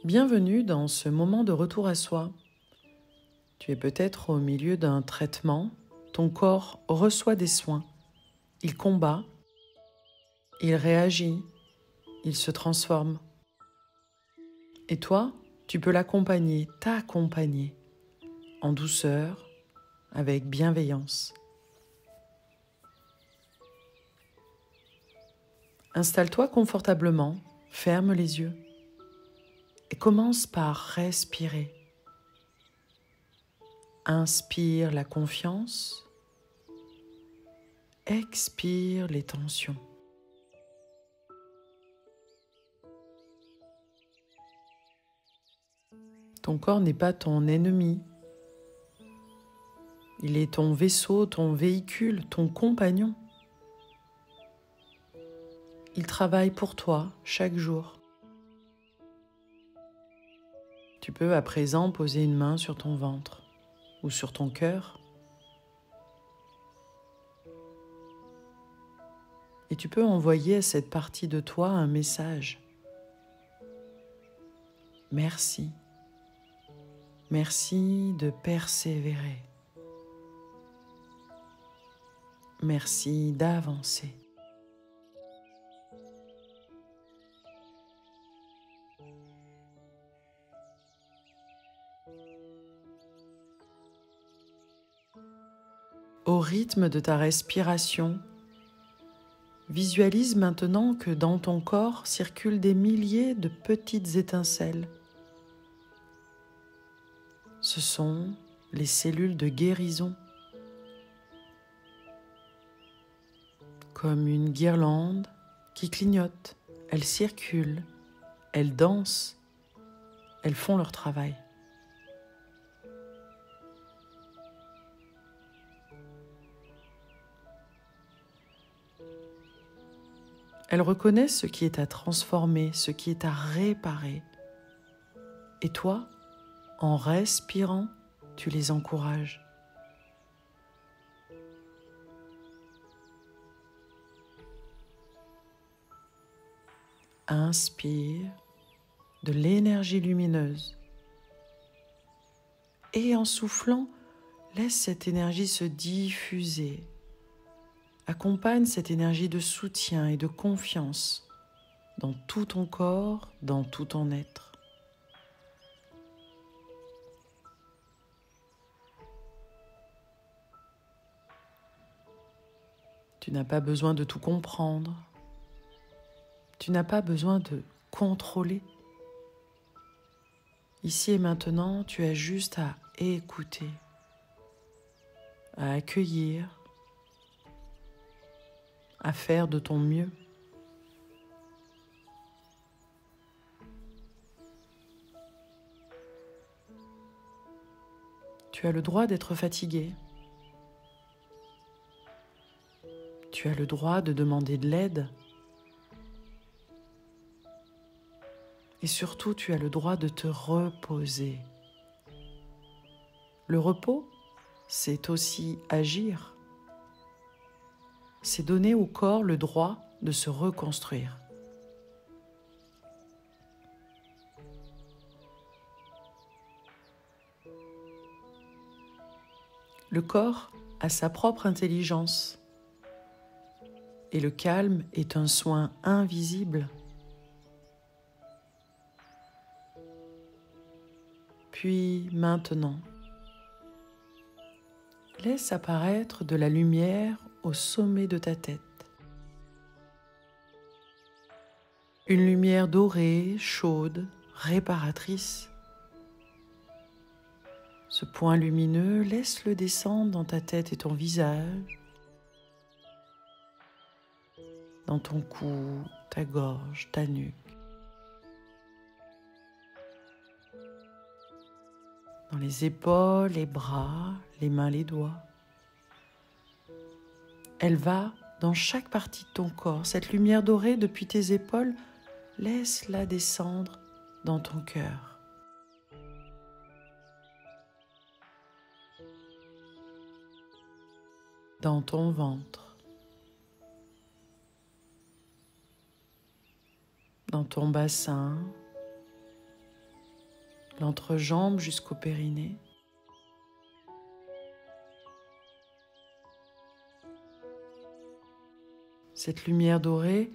Bienvenue dans ce moment de retour à soi. Tu es peut-être au milieu d'un traitement, ton corps reçoit des soins, il combat, il réagit, il se transforme. Et toi, tu peux l'accompagner, t'accompagner, en douceur, avec bienveillance. Installe-toi confortablement, ferme les yeux et commence par respirer. Inspire la confiance, expire les tensions. Ton corps n'est pas ton ennemi. Il est ton vaisseau, ton véhicule, ton compagnon. Il travaille pour toi chaque jour. Tu peux à présent poser une main sur ton ventre ou sur ton cœur. Et tu peux envoyer à cette partie de toi un message. Merci. Merci de persévérer. Merci d'avancer. Au rythme de ta respiration, visualise maintenant que dans ton corps circulent des milliers de petites étincelles. Ce sont les cellules de guérison. Comme une guirlande qui clignote, elles circulent, elles dansent, elles font leur travail. Elles reconnaissent ce qui est à transformer, ce qui est à réparer. Et toi, en respirant, tu les encourages. Inspire de l'énergie lumineuse. Et en soufflant, laisse cette énergie se diffuser. Accompagne cette énergie de soutien et de confiance dans tout ton corps, dans tout ton être. Tu n'as pas besoin de tout comprendre. Tu n'as pas besoin de contrôler. Ici et maintenant, tu as juste à écouter, à accueillir, à faire de ton mieux. Tu as le droit d'être fatigué. Tu as le droit de demander de l'aide. Et surtout, tu as le droit de te reposer. Le repos, c'est aussi agir. C'est donner au corps le droit de se reconstruire. Le corps a sa propre intelligence. Et le calme est un soin invisible. Puis maintenant, laisse apparaître de la lumière au sommet de ta tête. Une lumière dorée, chaude, réparatrice. Ce point lumineux, laisse-le descendre dans ta tête et ton visage, dans ton cou, ta gorge, ta nuque, dans les épaules, les bras, les mains, les doigts. Elle va dans chaque partie de ton corps. Cette lumière dorée depuis tes épaules, laisse-la descendre dans ton cœur. Dans ton ventre, dans ton bassin, l'entrejambe jusqu'au périnée. Cette lumière dorée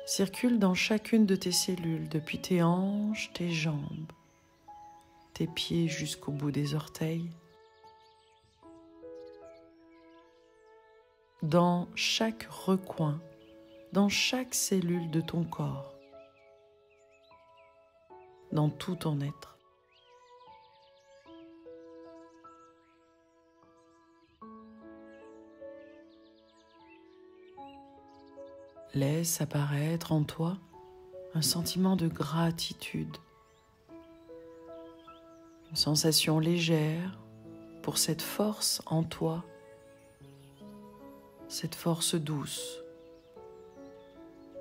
circule dans chacune de tes cellules, depuis tes hanches, tes jambes, tes pieds jusqu'au bout des orteils. Dans chaque recoin, dans chaque cellule de ton corps, dans tout ton être. Laisse apparaître en toi un sentiment de gratitude, une sensation légère pour cette force en toi, cette force douce,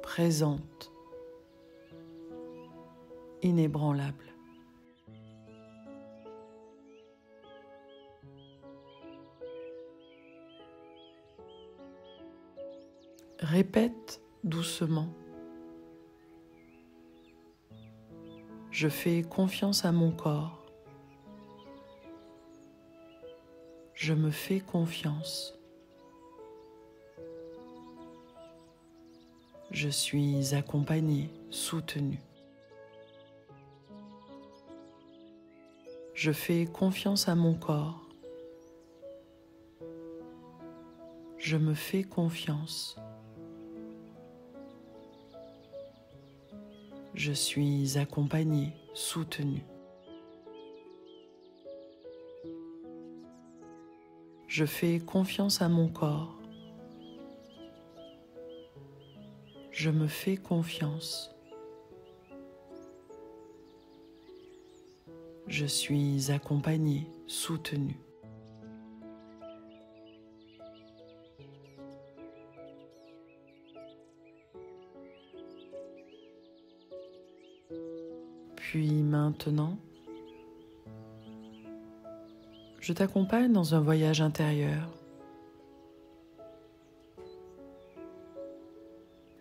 présente, inébranlable. Répète doucement. Je fais confiance à mon corps. Je me fais confiance. Je suis accompagné, soutenu. Je fais confiance à mon corps. Je me fais confiance. Je suis accompagné, soutenu. Je fais confiance à mon corps. Je me fais confiance. Je suis accompagné, soutenu. Puis maintenant, je t'accompagne dans un voyage intérieur.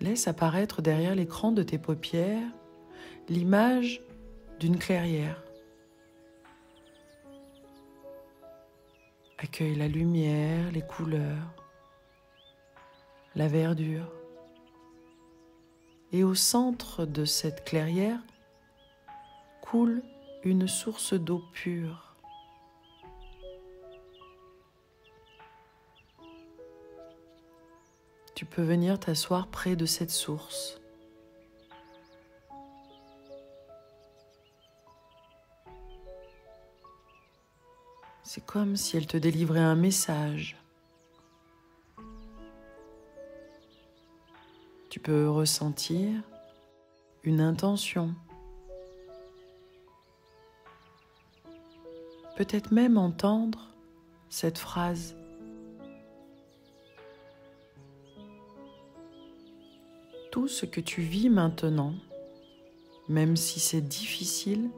Laisse apparaître derrière l'écran de tes paupières l'image d'une clairière. Accueille la lumière, les couleurs, la verdure. Et au centre de cette clairière coule une source d'eau pure. Tu peux venir t'asseoir près de cette source. C'est comme si elle te délivrait un message. Tu peux ressentir une intention. Peut-être même entendre cette phrase. Tout ce que tu vis maintenant, même si c'est difficile,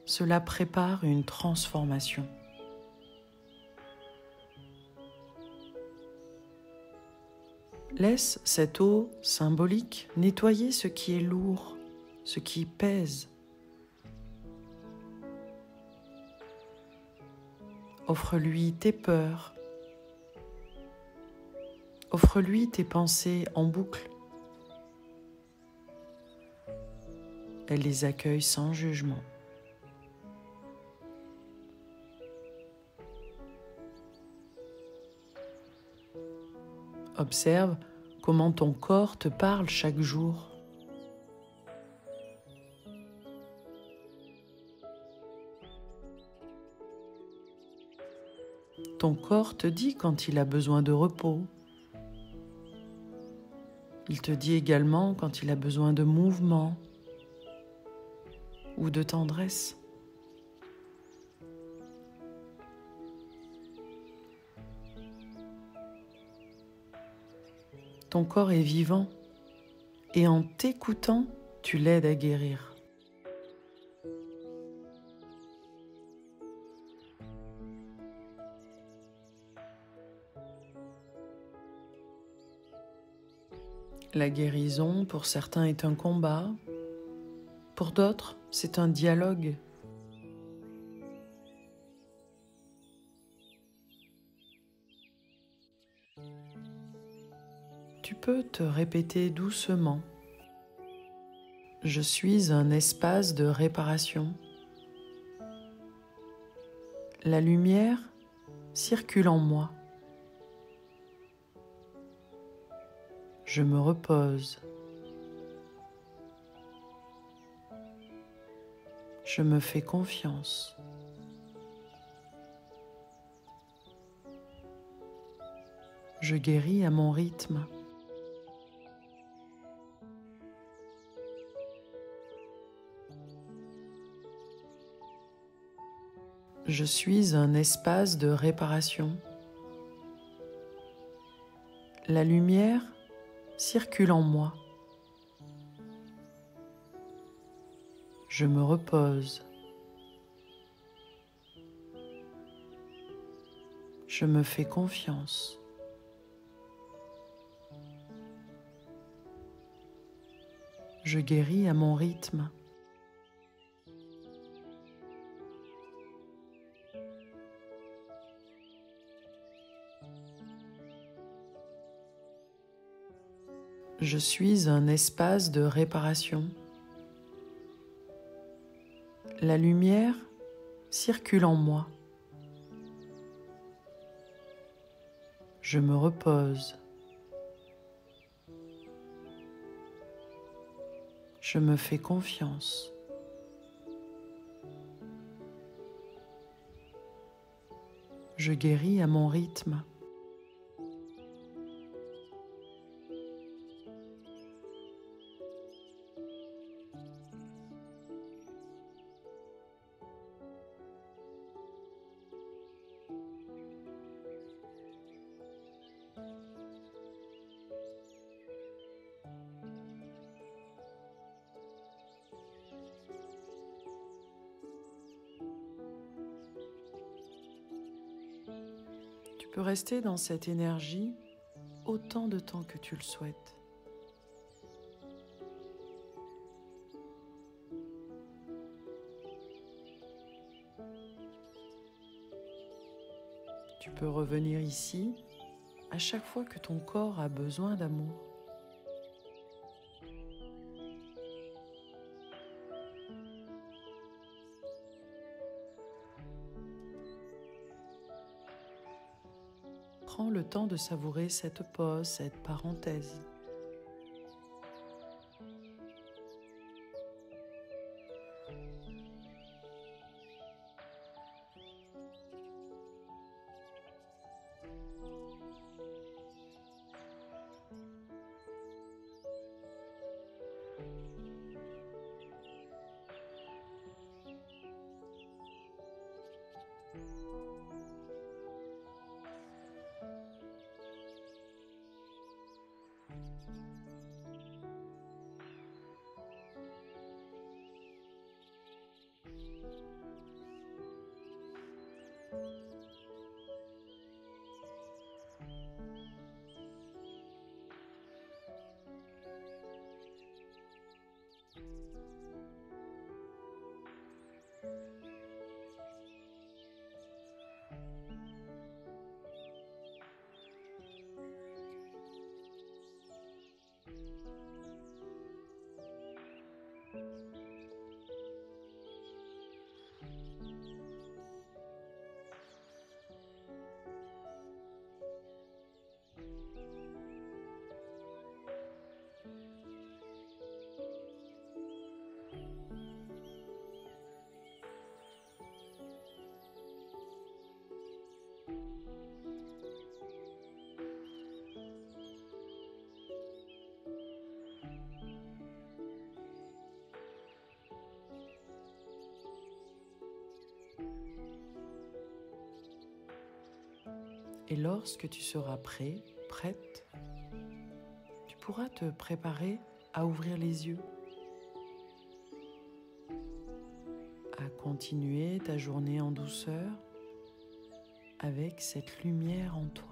cela prépare une transformation. Laisse cette eau symbolique nettoyer ce qui est lourd, ce qui pèse. Offre-lui tes peurs. Offre-lui tes pensées en boucle. Elle les accueille sans jugement. Observe comment ton corps te parle chaque jour. Ton corps te dit quand il a besoin de repos. Il te dit également quand il a besoin de mouvement ou de tendresse. Ton corps est vivant et en t'écoutant, tu l'aides à guérir. La guérison, pour certains, est un combat. Pour d'autres, c'est un dialogue Tu peux te répéter doucement: je suis un espace de réparation. La lumière circule en moi. Je me repose. Je me fais confiance. Je guéris à mon rythme. Je suis un espace de réparation. La lumière circule en moi. Je me repose. Je me fais confiance. Je guéris à mon rythme. Je suis un espace de réparation. La lumière circule en moi. Je me repose. Je me fais confiance. Je guéris à mon rythme. Tu peux rester dans cette énergie autant de temps que tu le souhaites. Tu peux revenir ici à chaque fois que ton corps a besoin d'amour. Prends le temps de savourer cette pause, cette parenthèse. Et lorsque tu seras prêt, prête, tu pourras te préparer à ouvrir les yeux, à continuer ta journée en douceur avec cette lumière en toi.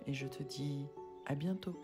Et je te dis à bientôt.